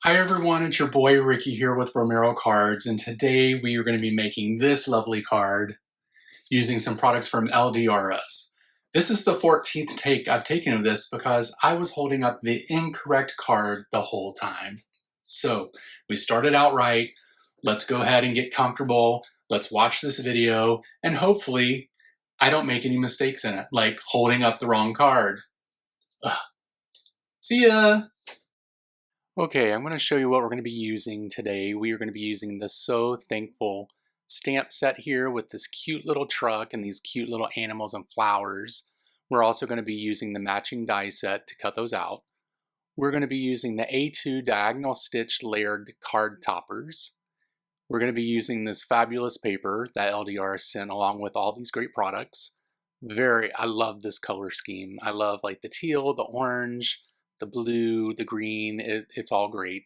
Hi everyone, it's your boy Ricky here with Romero Cards, and today we are going to be making this lovely card using some products from LDRS. This is the 14th take I've taken of this because I was holding up the incorrect card the whole time. So we started out right. Let's go ahead and get comfortable. Let's watch this video, and hopefully I don't make any mistakes in it, like holding up the wrong card. Ugh. See ya! Okay, I'm going to show you what we're going to be using today. We are going to be using the So Thankful stamp set here with this cute little truck and these cute little animals and flowers. We're also going to be using the matching die set to cut those out. We're going to be using the A2 diagonal stitch layered card toppers. We're going to be using this fabulous paper that LDR sent along with all these great products. I love this color scheme. I love like the teal, the orange, the blue, the green, it's all great.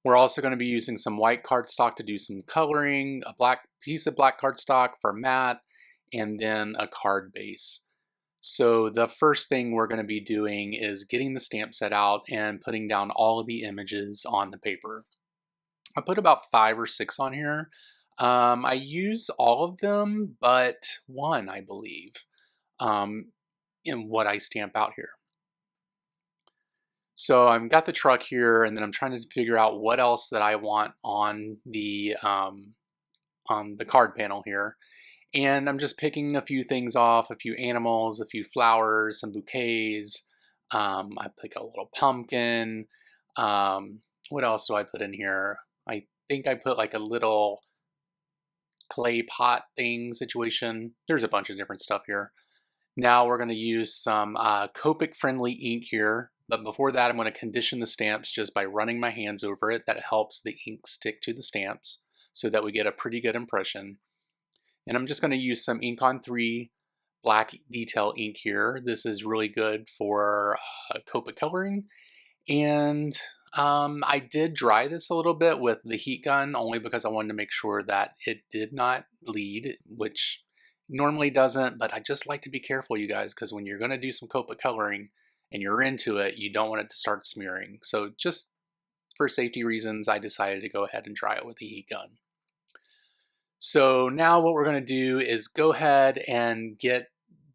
We're also going to be using some white cardstock to do some coloring, a piece of black cardstock for matte, and then a card base. So the first thing we're going to be doing is getting the stamp set out and putting down all of the images on the paper. I put about 5 or 6 on here. I use all of them, but one, I believe, in what I stamp out here. So I've got the truck here, and then I'm trying to figure out what else that I want on the card panel here. And I'm just picking a few things off, a few animals, a few flowers, some bouquets. I pick a little pumpkin. What else do I put in here? I think I put like a little clay pot thing situation. There's a bunch of different stuff here. Now we're going to use some Copic friendly ink here. But before that, I'm going to condition the stamps just by running my hands over it. That helps the ink stick to the stamps so that we get a pretty good impression. And I'm just going to use some ink on 3 black detail ink here. This is really good for Copic coloring. And I did dry this a little bit with the heat gun only because I wanted to make sure that it did not bleed, which normally doesn't, but I just like to be careful, you guys, because when you're going to do some Copic coloring and you're into it, you don't want it to start smearing. So just for safety reasons, I decided to go ahead and dry it with the heat gun. So now what we're going to do is go ahead and get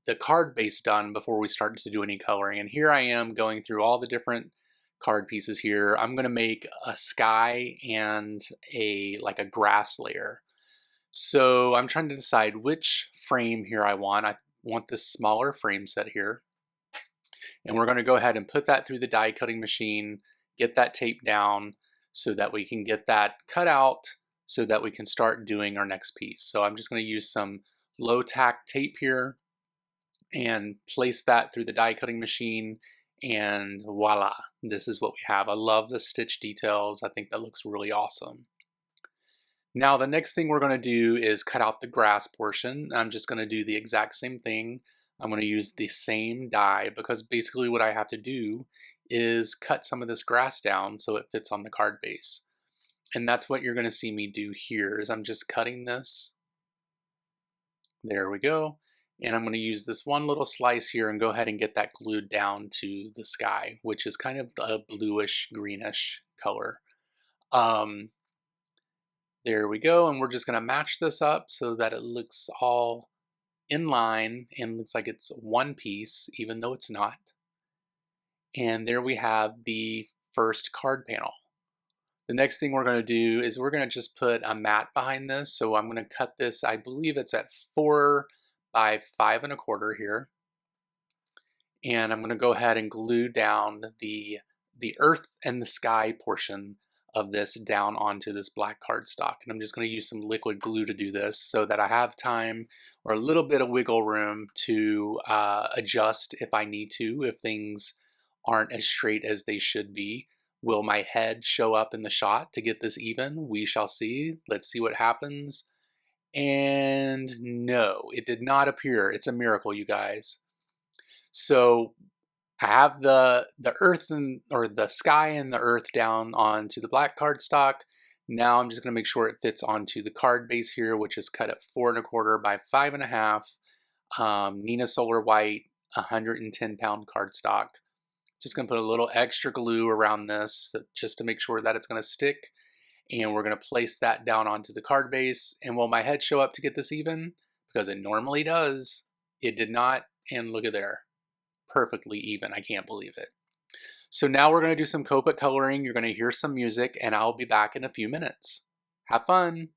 the card base done before we start to do any coloring. And here I am going through all the different card pieces here. I'm going to make a sky and like a grass layer. So I'm trying to decide which frame here I want. I want this smaller frame set here. And we're going to go ahead and put that through the die cutting machine, get that taped down so that we can get that cut out so that we can start doing our next piece. So I'm just going to use some low tack tape here and place that through the die cutting machine, and voila, this is what we have. I love the stitch details. I think that looks really awesome. Now the next thing we're going to do is cut out the grass portion. I'm just going to do the exact same thing. I'm going to use the same die because basically what I have to do is cut some of this grass down so it fits on the card base. And that's what you're going to see me do here is I'm just cutting this. There we go. And I'm going to use this one little slice here and go ahead and get that glued down to the sky, which is kind of a bluish greenish color. There we go. And we're just going to match this up so that it looks all in line and looks like it's one piece, even though it's not. And there we have the first card panel. The next thing we're going to do is we're going to just put a mat behind this. So I'm going to cut this, I believe it's at 4 by 5 1/4 here. And I'm going to go ahead and glue down the earth and the sky portion of this down onto this black cardstock. And I'm just going to use some liquid glue to do this so that I have time or a little bit of wiggle room to adjust if I need to, if things aren't as straight as they should be. Will my head show up in the shot to get this even? We shall see. Let's see what happens. And no, it did not appear. It's a miracle, you guys. So I have the earth or the sky and the earth down onto the black cardstock. Now I'm just going to make sure it fits onto the card base here, which is cut at 4 1/4 by 5 1/2. Nina Solar White, 110 pound cardstock. Just gonna put a little extra glue around this just to make sure that it's gonna stick. And we're gonna place that down onto the card base. And will my head show up to get this even? Because it normally does. It did not, and look at there. Perfectly even, I can't believe it. So now we're gonna do some Copic coloring. You're gonna hear some music, and I'll be back in a few minutes. Have fun.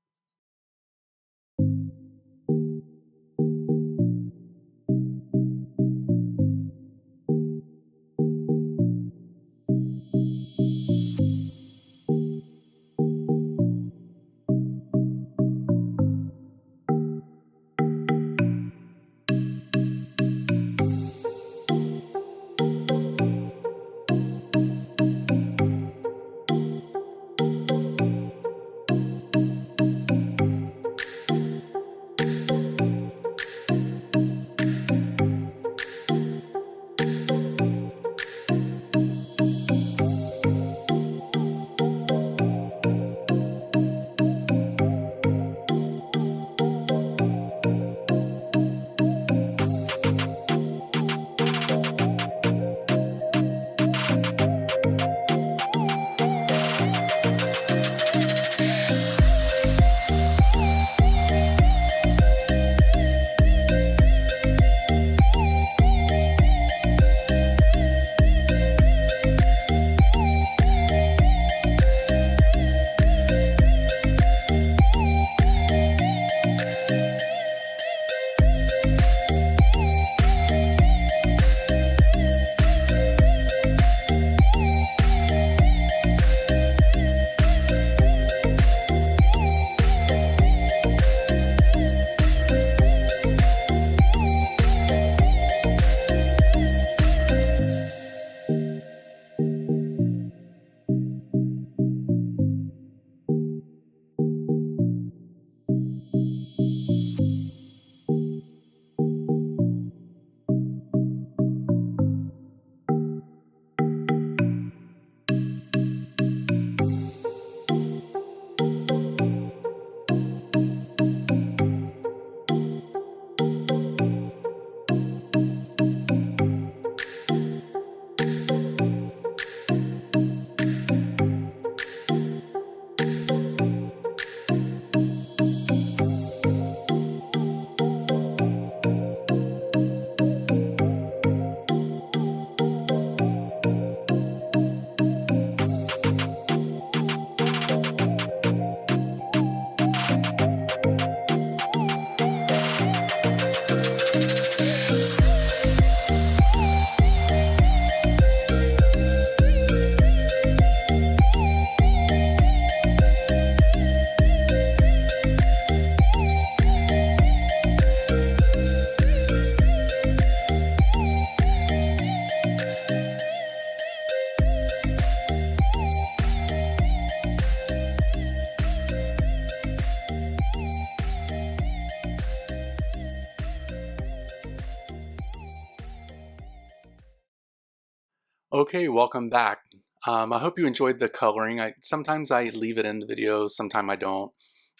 Okay, welcome back. I hope you enjoyed the coloring. Sometimes I leave it in the video, sometimes I don't.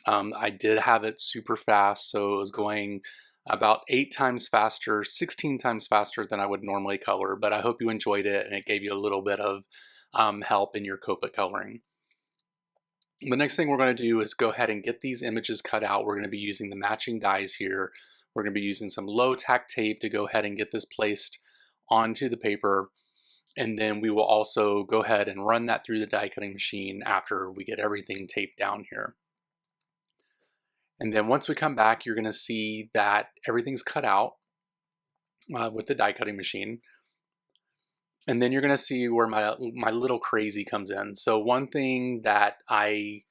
I did have it super fast, so it was going about 8 times faster, 16 times faster than I would normally color, but I hope you enjoyed it and it gave you a little bit of help in your Copic coloring. The next thing we're going to do is go ahead and get these images cut out. We're going to be using the matching dies here. We're going to be using some low tack tape to go ahead and get this placed onto the paper. And then we will also go ahead and run that through the die cutting machine after we get everything taped down here. And then once we come back, you're gonna see that everything's cut out with the die cutting machine. And then you're gonna see where my little crazy comes in. So one thing that I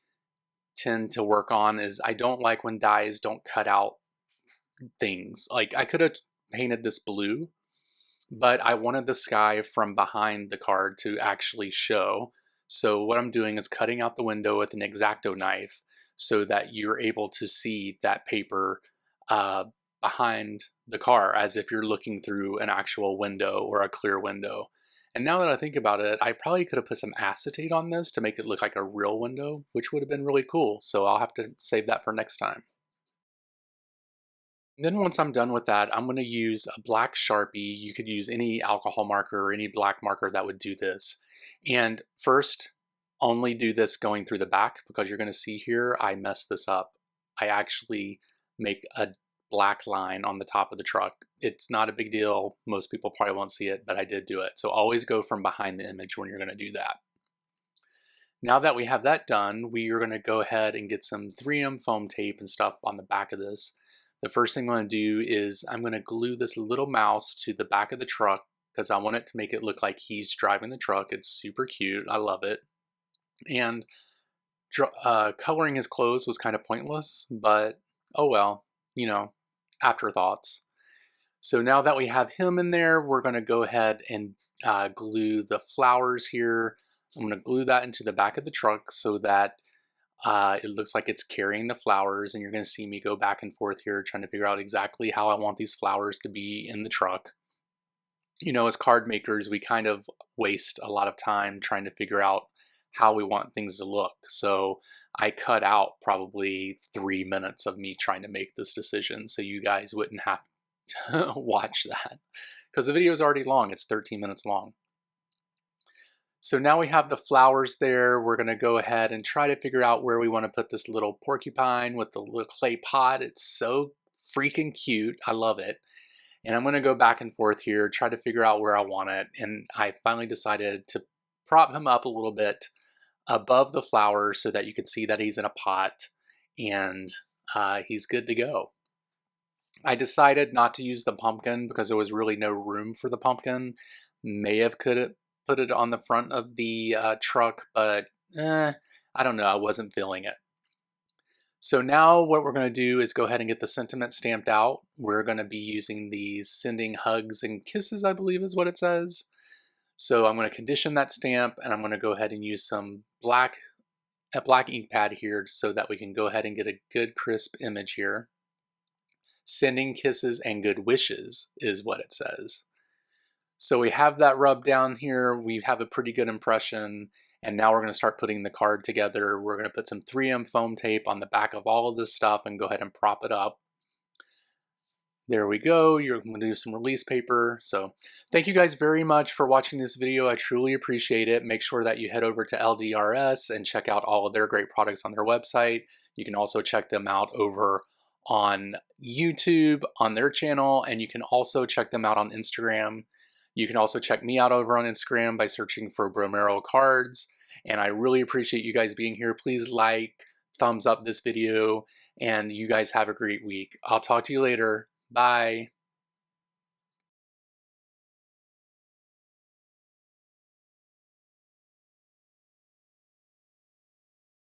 tend to work on is I don't like when dies don't cut out things. Like I could have painted this blue, but I wanted the sky from behind the card to actually show. So what I'm doing is cutting out the window with an X-Acto knife so that you're able to see that paper behind the car as if you're looking through an actual window or a clear window. And now that I think about it, I probably could have put some acetate on this to make it look like a real window, which would have been really cool. So I'll have to save that for next time. Then once I'm done with that, I'm going to use a black Sharpie. You could use any alcohol marker or any black marker that would do this. And first, only do this going through the back, because you're going to see here I messed this up. I actually make a black line on the top of the truck. It's not a big deal. Most people probably won't see it, but I did do it. So always go from behind the image when you're going to do that. Now that we have that done, we are going to go ahead and get some 3M foam tape and stuff on the back of this. The first thing I'm going to do is I'm going to glue this little mouse to the back of the truck, because I want it to make it look like he's driving the truck. It's super cute. I love it. And coloring his clothes was kind of pointless, but oh well, you know, afterthoughts. So now that we have him in there, we're going to go ahead and glue the flowers here. I'm going to glue that into the back of the truck so that it looks like it's carrying the flowers, and you're going to see me go back and forth here trying to figure out exactly how I want these flowers to be in the truck. You know, as card makers, we kind of waste a lot of time trying to figure out how we want things to look. So I cut out probably 3 minutes of me trying to make this decision so you guys wouldn't have to watch that, because the video is already long. It's 13 minutes long. So now we have the flowers there. We're going to go ahead and try to figure out where we want to put this little porcupine with the little clay pot. It's so freaking cute. I love it. And I'm going to go back and forth here, try to figure out where I want it. And I finally decided to prop him up a little bit above the flowers so that you can see that he's in a pot, and he's good to go. I decided not to use the pumpkin because there was really no room for the pumpkin. May have could put it on the front of the truck, but I don't know, I wasn't feeling it. So now what we're going to do is go ahead and get the sentiment stamped out. We're going to be using these sending hugs and kisses, I believe is what it says. So I'm going to condition that stamp, and I'm going to go ahead and use some a black ink pad here so that we can go ahead and get a good crisp image here. Sending kisses and good wishes is what it says. So we have that rubbed down here. We have a pretty good impression. And now we're going to start putting the card together. We're going to put some 3M foam tape on the back of all of this stuff and go ahead and prop it up. There we go. You're going to do some release paper. So thank you guys very much for watching this video. I truly appreciate it. Make sure that you head over to LDRS and check out all of their great products on their website. You can also check them out over on YouTube on their channel, and you can also check them out on Instagram. You can also check me out over on Instagram by searching for Bromero Cards. And I really appreciate you guys being here. Please like, thumbs up this video, and you guys have a great week. I'll talk to you later. Bye.